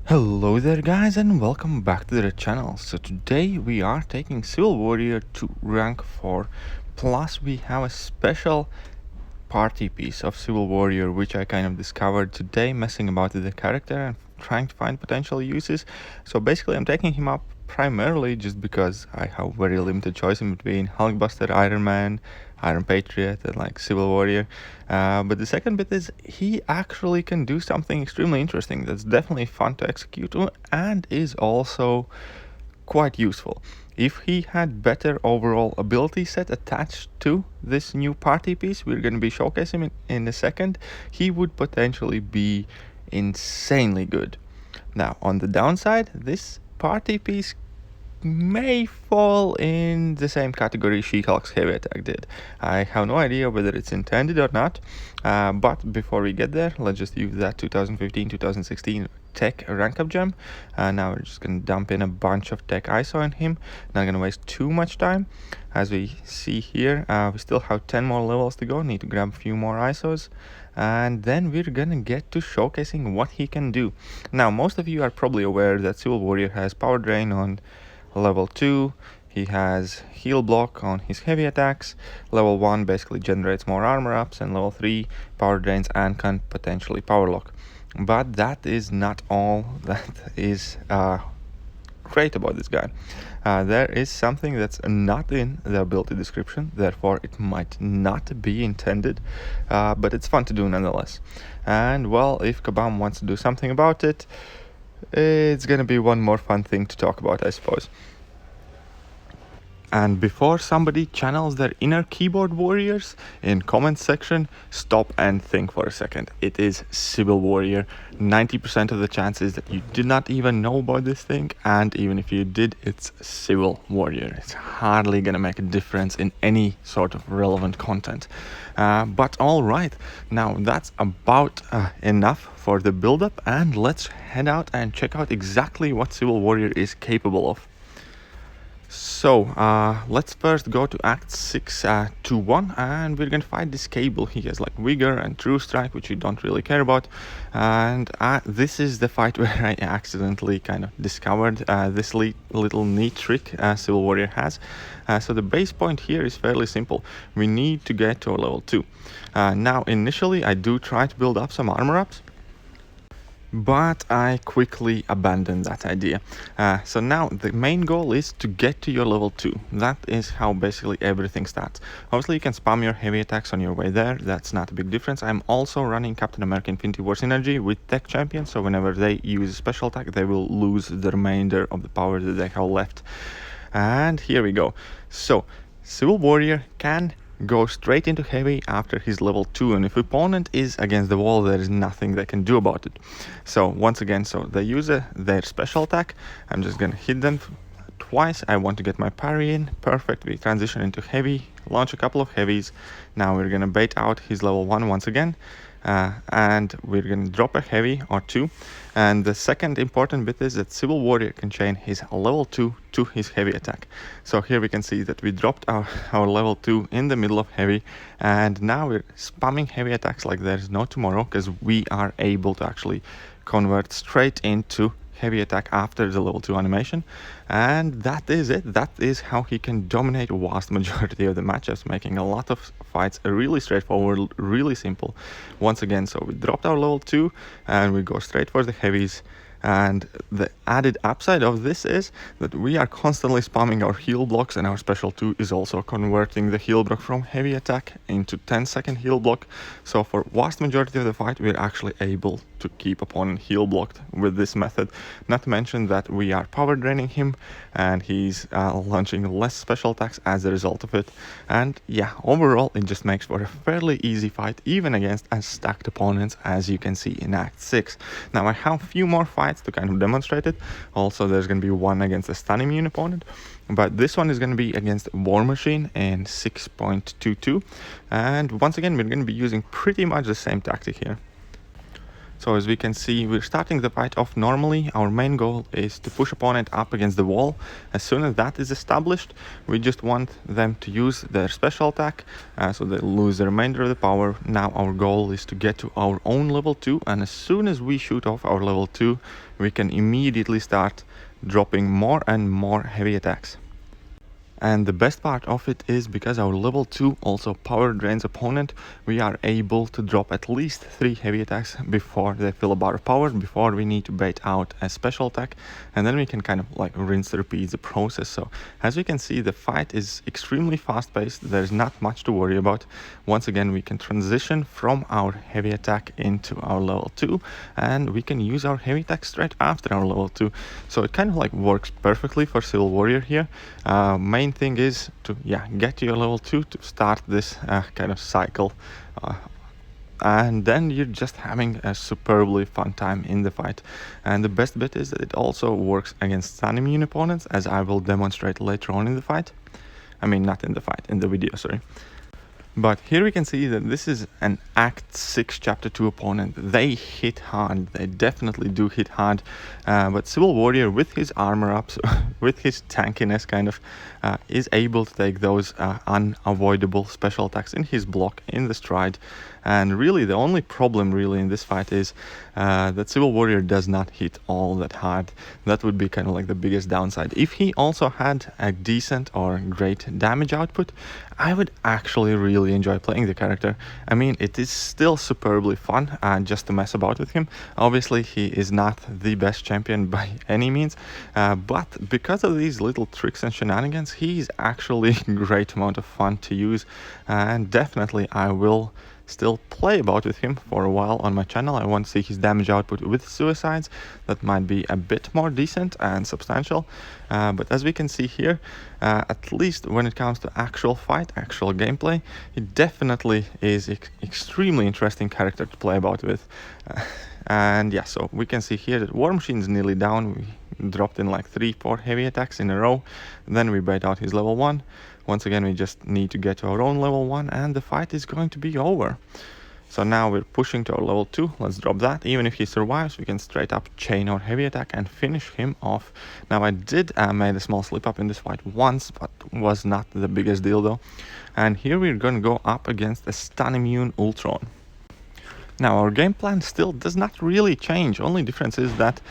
Hello there guys and welcome back to the channel. So today we are taking Civil Warrior to rank 4, plus we have a special party piece of Civil Warrior which I kind of discovered today messing about with the character and trying to find potential uses. So basically I'm taking him up primarily just because I have very limited choice in between Hulkbuster, Iron Man, Iron Patriot and like Civil Warrior. But the second bit is he actually can do something extremely interesting that's definitely fun to execute and is also quite useful. If he had better overall ability set attached to this new party piece we're going to be showcasing in a second, he would potentially be insanely good. Now on the downside, this party piece may fall in the same category She-Hulk's heavy attack did. I have no idea whether it's intended or not, but before we get there, let's just use that 2015-2016 tech rank up gem. Now we're just going to dump in a bunch of tech ISO in him. Not going to waste too much time. As we see here, we still have 10 more levels to go. Need to grab a few more ISOs. And then we're gonna get to showcasing what he can do. Now, most of you are probably aware that Civil Warrior has Power Drain on level 2. He has heal block on his heavy attacks. Level 1 basically generates more armor ups, and level 3 power drains and can potentially power lock. But that is not all that is great about this guy. There is something that's not in the ability description, therefore it might not be intended, but it's fun to do nonetheless. And well, if Kabam wants to do something about it, it's gonna be one more fun thing to talk about, I suppose. And before somebody channels their inner keyboard warriors in comment section, stop and think for a second. It is Civil Warrior. 90% of the chances that you did not even know about this thing, and even if you did, it's Civil Warrior. It's hardly gonna make a difference in any sort of relevant content. But all right, now that's about enough for the build-up, and let's head out and check out exactly what Civil Warrior is capable of. So let's first go to Act 6 to 1, and we're gonna fight this Cable. He has like Vigor and True Strike, which we don't really care about, and this is the fight where I accidentally kind of discovered this little neat trick Civil Warrior has. So the base point here is fairly simple. We need to get to a level 2. Now initially I do try to build up some armor ups, but I quickly abandoned that idea. So now the main goal is to get to your level 2. That is how basically everything starts. Obviously you can spam your heavy attacks on your way there, that's not a big difference. I'm also running Captain America Infinity War synergy with Tech Champion, so whenever they use a special attack they will lose the remainder of the power that they have left. And here we go. So Civil Warrior can go straight into heavy after his level 2, and if opponent is against the wall there is nothing they can do about it. So once again, so they use their special attack. I'm just gonna hit them twice. I want to get my parry in. Perfect. We transition into heavy, launch a couple of heavies. Now we're gonna bait out his level 1 once again, and we're gonna drop a heavy or 2. And the second important bit is that Civil Warrior can chain his level 2 to his heavy attack. So here we can see that we dropped our level 2 in the middle of heavy, and now we're spamming heavy attacks like there's no tomorrow, because we are able to actually convert straight into heavy attack after the level 2 animation. And that is it. That is how he can dominate a vast majority of the matchups, making a lot of fights really straightforward, really simple. Once again, so we dropped our level 2 and we go straight for the heavies. And the added upside of this is that we are constantly spamming our heal blocks, and our special 2 is also converting the heal block from heavy attack into 10-second heal block. So for vast majority of the fight we're actually able to keep opponent heal blocked with this method. Not to mention that we are power draining him and he's launching less special attacks as a result of it. And yeah, overall it just makes for a fairly easy fight, even against as stacked opponents as you can see in Act 6. Now I have a few more fights to kind of demonstrate it. Also there's going to be one against a stun immune opponent, but this one is going to be against War Machine in 6.22, and once again we're going to be using pretty much the same tactic here. So as we can see, we're starting the fight off normally. Our main goal is to push opponent up against the wall. As soon as that is established, we just want them to use their special attack, so they lose the remainder of the power. Now our goal is to get to our own level 2, and as soon as we shoot off our level 2, we can immediately start dropping more and more heavy attacks. And the best part of it is, because our level 2 also power drains opponent, we are able to drop at least 3 heavy attacks before they fill a bar of power, before we need to bait out a special attack, and then we can kind of like rinse and repeat the process. So as we can see, the fight is extremely fast paced. There's not much to worry about. Once again, we can transition from our heavy attack into our level 2, and we can use our heavy attack straight after our level 2. So it kind of like works perfectly for Civil Warrior here. Main thing is to get to your level 2 to start this kind of cycle, and then you're just having a superbly fun time in the fight. And the best bit is that it also works against stun immune opponents, as I will demonstrate later on in the fight. I mean, not in the fight, in the video, sorry. But here we can see that this is an Act 6 Chapter 2 opponent. They hit hard, they definitely do hit hard, but Civil Warrior, with his armor ups, with his tankiness kind of, is able to take those unavoidable special attacks in his block, in the stride. And really the only problem really in this fight is that Civil Warrior does not hit all that hard. That would be kind of like the biggest downside. If he also had a decent or great damage output, I would actually really enjoy playing the character. I mean, it is still superbly fun just to mess about with him. Obviously, he is not the best champion by any means, but because of these little tricks and shenanigans, he's actually a great amount of fun to use, and definitely I will still play about with him for a while on my channel. I want to see his damage output with suicides. That might be a bit more decent and substantial, but as we can see here, at least when it comes to actual fight, actual gameplay, he definitely is extremely interesting character to play about with. And yeah, so we can see here that War Machine's nearly down. We dropped in like 3-4 heavy attacks in a row. Then we bait out his level 1. Once again, we just need to get to our own level 1, and the fight is going to be over. So now we're pushing to our level 2. Let's drop that. Even if he survives, we can straight up chain our heavy attack and finish him off. Now I did made a small slip up in this fight once, but was not the biggest deal though. And here we're going to go up against a stun immune Ultron. Now our game plan still does not really change. Only difference is that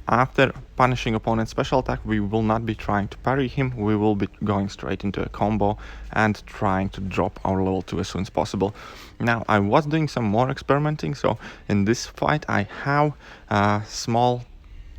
after punishing opponent's special attack, we will not be trying to parry him. We will be going straight into a combo and trying to drop our level 2 as soon as possible. Now I was doing some more experimenting, so in this fight I have small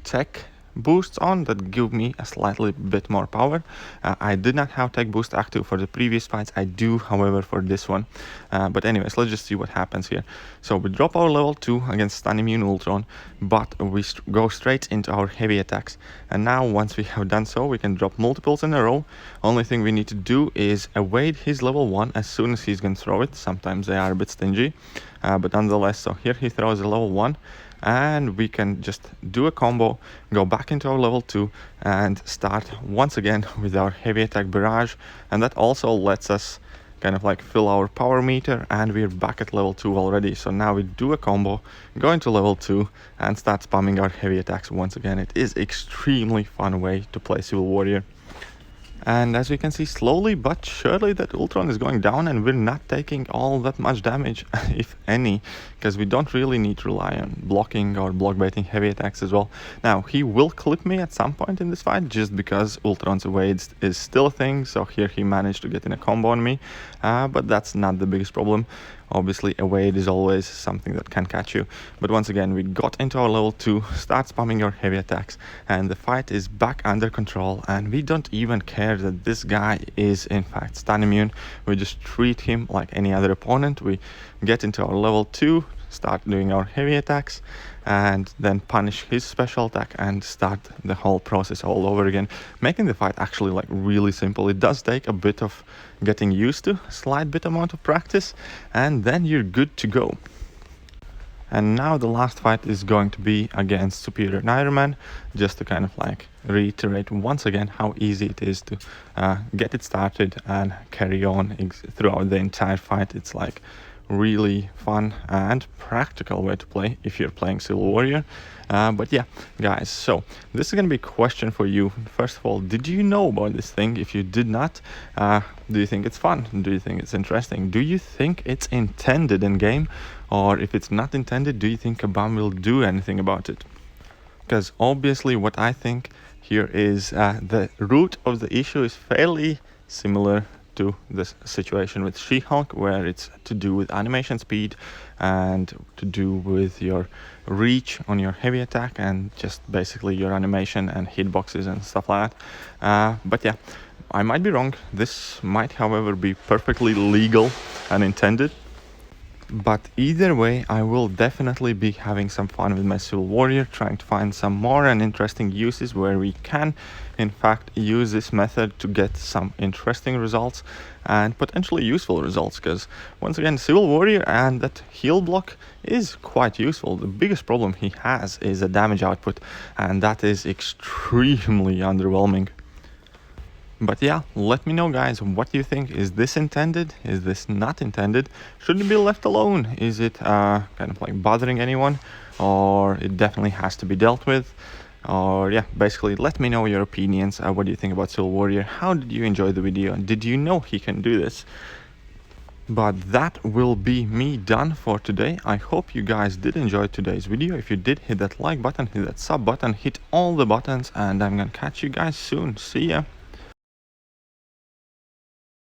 tech boosts on that give me a slightly bit more power. I did not have tech boost active for the previous fights. I do, however, for this one. But anyways, let's just see what happens here. So we drop our level 2 against stun immune Ultron, but we go straight into our heavy attacks. And now once we have done so, we can drop multiples in a row. Only thing we need to do is evade his level 1 as soon as he's gonna throw it. Sometimes they are a bit stingy, but nonetheless, so here he throws a level 1. And we can just do a combo, go back into our level 2 and start once again with our heavy attack barrage, and that also lets us kind of like fill our power meter, and we're back at level 2 already. So now we do a combo, go into level 2 and start spamming our heavy attacks once again. It is extremely fun way to play Civil Warrior. And as we can see, slowly but surely that Ultron is going down, and we're not taking all that much damage, if any, because we don't really need to rely on blocking or block baiting heavy attacks as well. Now, he will clip me at some point in this fight, just because Ultron's evade is still a thing, so here he managed to get in a combo on me, but that's not the biggest problem. Obviously, evade is always something that can catch you. But once again, we got into our level 2, start spamming our heavy attacks, and the fight is back under control, and we don't even care that this guy is in fact stun immune. We just treat him like any other opponent. We get into our level 2, start doing our heavy attacks, and then punish his special attack and start the whole process all over again, making the fight actually like really simple. It does take a bit of getting used to, a slight bit amount of practice, and then you're good to go. And now the last fight is going to be against Superior Iron Man, just to kind of like reiterate once again how easy it is to get it started and carry on throughout the entire fight. It's like really fun and practical way to play if you're playing Civil Warrior. But yeah, guys, so this is gonna be a question for you. First of all, did you know about this thing? If you did not, do you think it's fun? Do you think it's interesting? Do you think it's intended in game? Or if it's not intended, do you think Kabam will do anything about it? Because obviously what I think here is the root of the issue is fairly similar to this situation with She-Hulk, where it's to do with animation speed and to do with your reach on your heavy attack and just basically your animation and hitboxes and stuff like that. But yeah, I might be wrong. This might, however, be perfectly legal and intended. But either way, I will definitely be having some fun with my Civil Warrior, trying to find some more and interesting uses where we can, in fact, use this method to get some interesting results and potentially useful results. Because once again, Civil Warrior and that heal block is quite useful. The biggest problem he has is a damage output, and that is extremely underwhelming. But yeah, let me know, guys, what do you think? Is this intended? Is this not intended? Should it be left alone? Is it kind of like bothering anyone? Or it definitely has to be dealt with? Or yeah, basically let me know your opinions. What do you think about Civil Warrior? How did you enjoy the video? Did you know he can do this? But that will be me done for today. I hope you guys did enjoy today's video. If you did, hit that like button, hit that sub button, hit all the buttons, and I'm gonna catch you guys soon. See ya!